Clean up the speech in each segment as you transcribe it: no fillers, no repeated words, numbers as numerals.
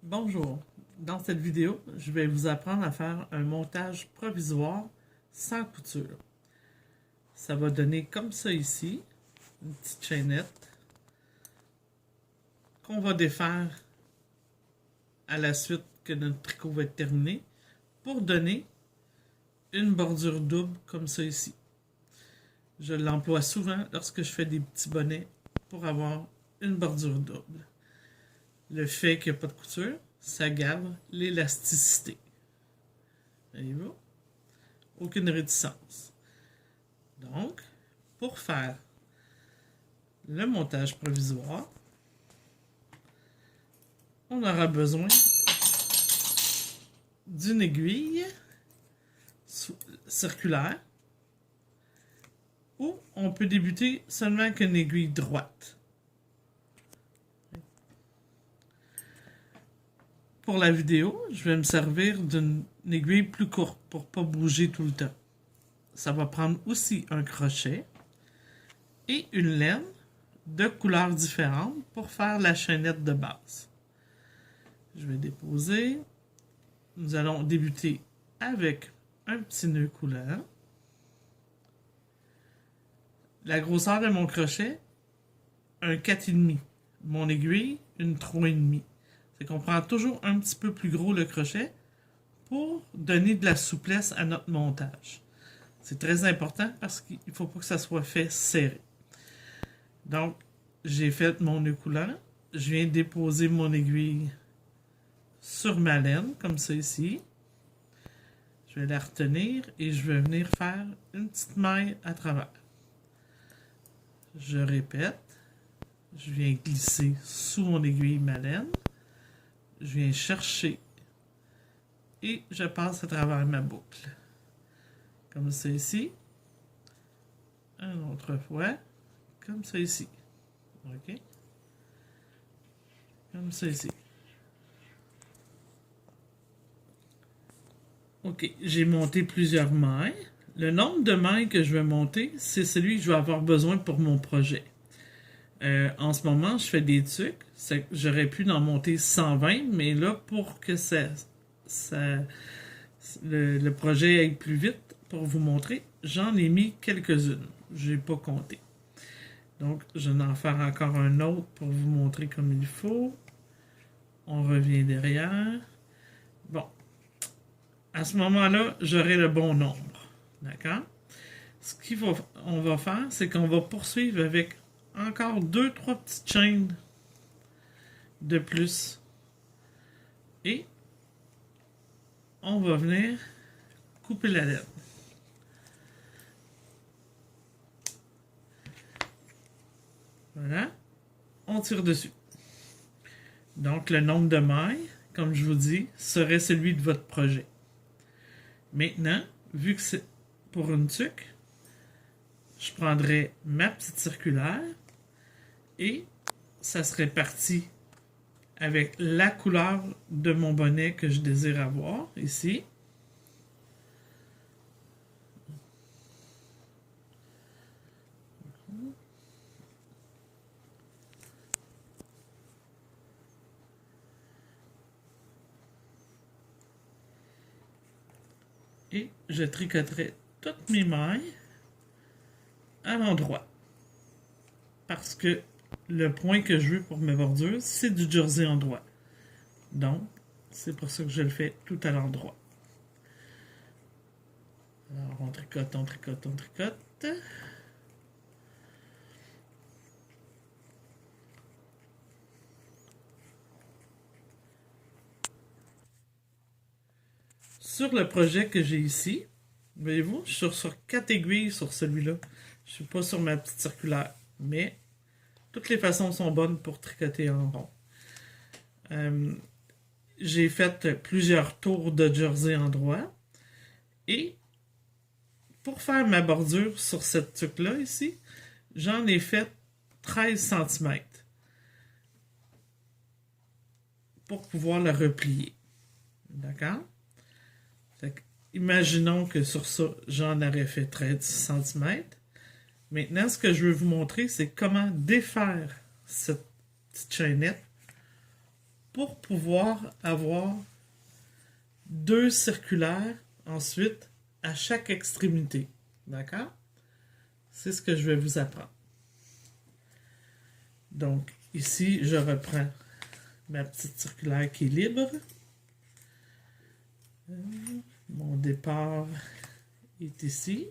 Bonjour, dans cette vidéo, je vais vous apprendre à faire un montage provisoire sans couture. Ça va donner comme ça ici, une petite chaînette qu'on va défaire à la suite que notre tricot va être terminé pour donner une bordure double comme ça ici. Je l'emploie souvent lorsque je fais des petits bonnets pour avoir une bordure double. Le fait qu'il n'y a pas de couture, ça garde l'élasticité. Voyez-vous? Aucune réticence. Donc, pour faire le montage provisoire, on aura besoin d'une aiguille circulaire ou on peut débuter seulement avec une aiguille droite. Pour la vidéo, je vais me servir d'une aiguille plus courte pour ne pas bouger tout le temps. Ça va prendre aussi un crochet et une laine de couleurs différentes pour faire la chaînette de base. Je vais déposer. Nous allons débuter avec un petit nœud couleur. La grosseur de mon crochet, un 4,5. Mon aiguille, une 3,5. C'est qu'on prend toujours un petit peu plus gros le crochet pour donner de la souplesse à notre montage. C'est très important parce qu'il ne faut pas que ça soit fait serré. Donc, j'ai fait mon nœud coulant. Je viens déposer mon aiguille sur ma laine, comme ça ici. Je vais la retenir et je vais venir faire une petite maille à travers. Je répète. Je viens glisser sous mon aiguille ma laine. Je viens chercher et je passe à travers ma boucle. Comme ça ici. Une autre fois. Comme ça ici. OK? Comme ça ici. OK, j'ai monté plusieurs mailles. Le nombre de mailles que je vais monter, c'est celui que je vais avoir besoin pour mon projet. En ce moment, je fais des tucs. J'aurais pu en monter 120, mais là, pour que le projet aille plus vite, pour vous montrer, j'en ai mis quelques-unes. Je n'ai pas compté. Donc, je vais en faire encore un autre pour vous montrer comme il faut. On revient derrière. Bon. À ce moment-là, j'aurai le bon nombre. D'accord? Ce qu'on va faire, c'est qu'on va poursuivre avec encore 2-3 petites chaînes de plus. Et on va venir couper la laine. Voilà. On tire dessus. Donc, le nombre de mailles, comme je vous dis, serait celui de votre projet. Maintenant, vu que c'est pour une tuque, je prendrai ma petite circulaire et ça serait parti avec la couleur de mon bonnet que je désire avoir ici. Et je tricoterai toutes mes mailles à l'endroit. Parce que le point que je veux pour mes bordures, c'est du jersey endroit. Donc, c'est pour ça que je le fais tout à l'endroit. Alors, on tricote, on tricote, on tricote. Sur le projet que j'ai ici, voyez-vous, je suis sur 4 aiguilles sur celui-là. Je ne suis pas sur ma petite circulaire. Mais toutes les façons sont bonnes pour tricoter en rond. J'ai fait plusieurs tours de jersey endroit. Et pour faire ma bordure sur cette tuque-là ici, j'en ai fait 13 cm pour pouvoir la replier. D'accord? Imaginons que sur ça, j'en aurais fait 13 cm. Maintenant, ce que je veux vous montrer, c'est comment défaire cette petite chaînette pour pouvoir avoir 2 circulaires ensuite à chaque extrémité. D'accord? C'est ce que je vais vous apprendre. Donc, ici, je reprends ma petite circulaire qui est libre. Mon départ est ici.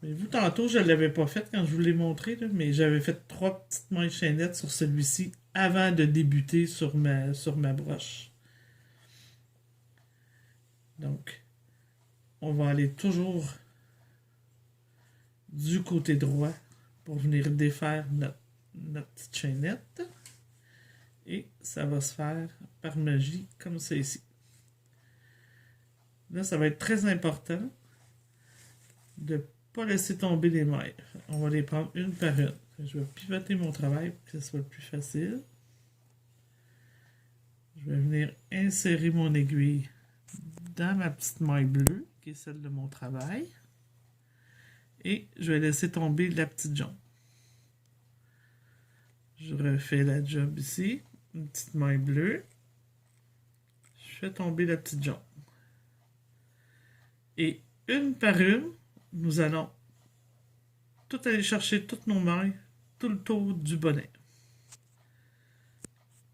Mais vous, tantôt, je ne l'avais pas fait quand je vous l'ai montré, là, mais j'avais fait 3 petites mailles chaînettes sur celui-ci avant de débuter sur ma broche. Donc, on va aller toujours du côté droit pour venir défaire notre petite chaînette. Et ça va se faire par magie comme ça ici. Là, ça va être très important de ne pas laisser tomber les mailles. On va les prendre une par une. Je vais pivoter mon travail pour que ce soit plus facile. Je vais venir insérer mon aiguille dans ma petite maille bleue, qui est celle de mon travail. Et je vais laisser tomber la petite jaune. Je refais la job ici. Une petite maille bleue. Je fais tomber la petite jaune. Et une par une, nous allons tout aller chercher toutes nos mailles, tout le tour du bonnet.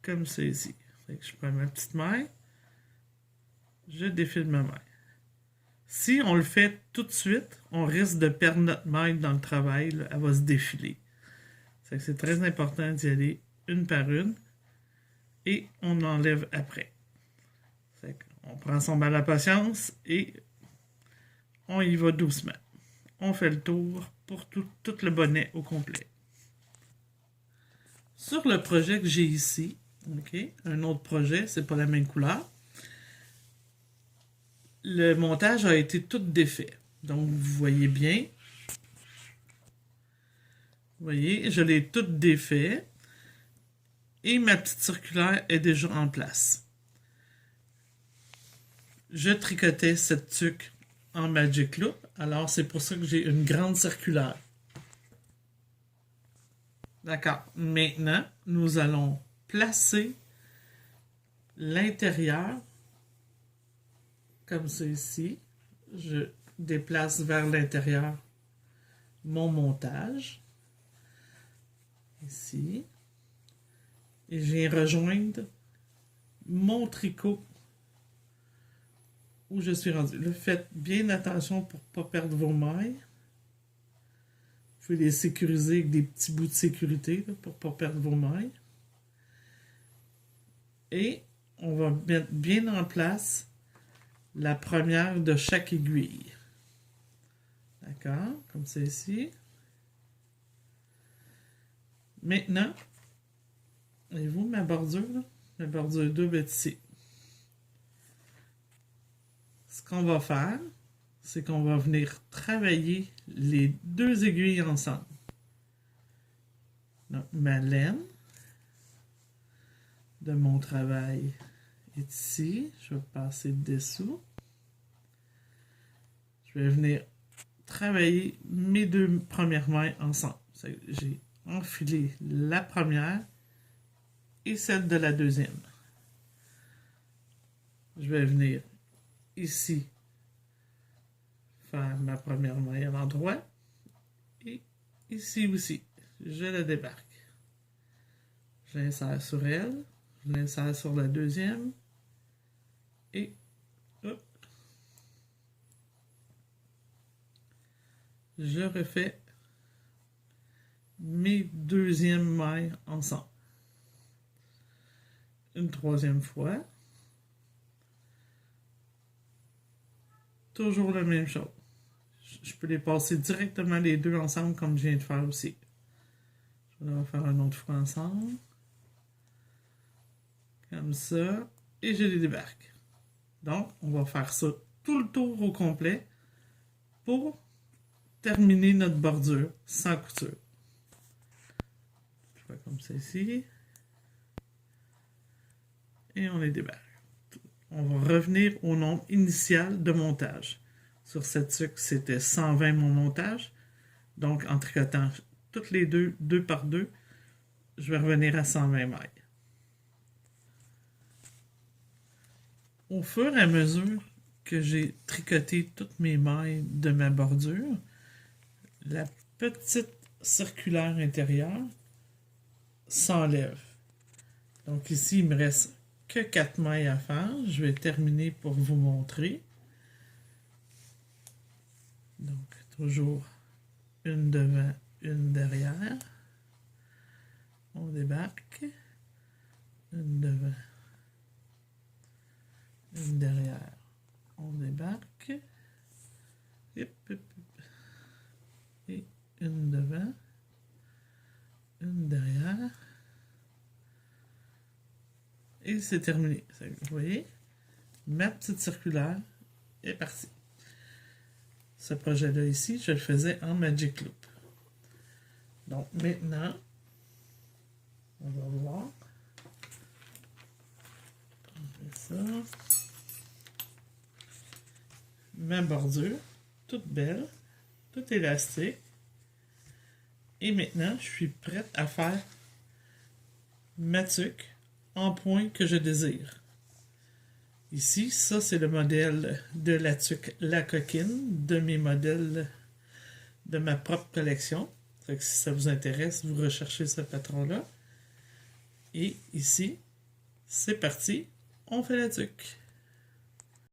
Comme ça ici. Fait que je prends ma petite maille. Je défile ma maille. Si on le fait tout de suite, on risque de perdre notre maille dans le travail. Là, elle va se défiler. C'est très important d'y aller une par une. Et on enlève après. On prend son mal à patience et on y va doucement. On fait le tour pour tout le bonnet au complet. Sur le projet que j'ai ici, okay, un autre projet, c'est pas la même couleur. Le montage a été tout défait. Donc, vous voyez bien. Vous voyez, je l'ai tout défait. Et ma petite circulaire est déjà en place. Je tricotais cette tuque en Magic Loop. Alors, c'est pour ça que j'ai une grande circulaire. D'accord. Maintenant, nous allons placer l'intérieur comme ça ici. Je déplace vers l'intérieur mon montage. Ici. Et je viens rejoindre mon tricot où je suis rendu. Là, faites bien attention pour ne pas perdre vos mailles. Vous pouvez les sécuriser avec des petits bouts de sécurité là, pour ne pas perdre vos mailles. Et on va mettre bien en place la première de chaque aiguille. D'accord? Comme ça ici. Maintenant, voyez-vous ma bordure? Là? Ma bordure double est ici. Ce qu'on va faire, c'est qu'on va venir travailler les 2 aiguilles ensemble. Donc, ma laine de mon travail est ici. Je vais passer dessous. Je vais venir travailler mes 2 premières mailles ensemble. J'ai enfilé la première et celle de la deuxième. Je vais venir ici faire ma première maille à l'endroit et ici aussi je la débarque. Je l'insère sur elle, je l'insère sur la deuxième et hop, je refais mes 2e mailles ensemble. Une 3e fois. Toujours la même chose. Je peux les passer directement les 2 ensemble comme je viens de faire aussi. Je vais en faire une autre fois ensemble. Comme ça. Et je les débarque. Donc, on va faire ça tout le tour au complet pour terminer notre bordure sans couture. Je fais comme ça ici. Et on les débarque. On va revenir au nombre initial de montage. Sur cette tuque, c'était 120 mon montage. Donc, en tricotant toutes les 2 par 2, je vais revenir à 120 mailles. au fur et à mesure que j'ai tricoté toutes mes mailles de ma bordure, la petite circulaire intérieure s'enlève. Donc ici, il me reste que 4 mailles à faire. Je vais terminer pour vous montrer. Donc, toujours une devant, une derrière. On débarque. Une devant, une derrière. On débarque. Hip, hip, hip. Et une devant, une derrière. Et c'est terminé. Vous voyez, ma petite circulaire est partie. Ce projet-là ici, je le faisais en Magic Loop. Donc maintenant, on va voir. On fait ça. Ma bordure, toute belle, toute élastique. Et maintenant, je suis prête à faire ma tuque en point que je désire. Ici, ça c'est le modèle de la tuque La Coquine, de mes modèles de ma propre collection. Fait que si ça vous intéresse, vous recherchez ce patron-là. Et ici, c'est parti, on fait la tuque.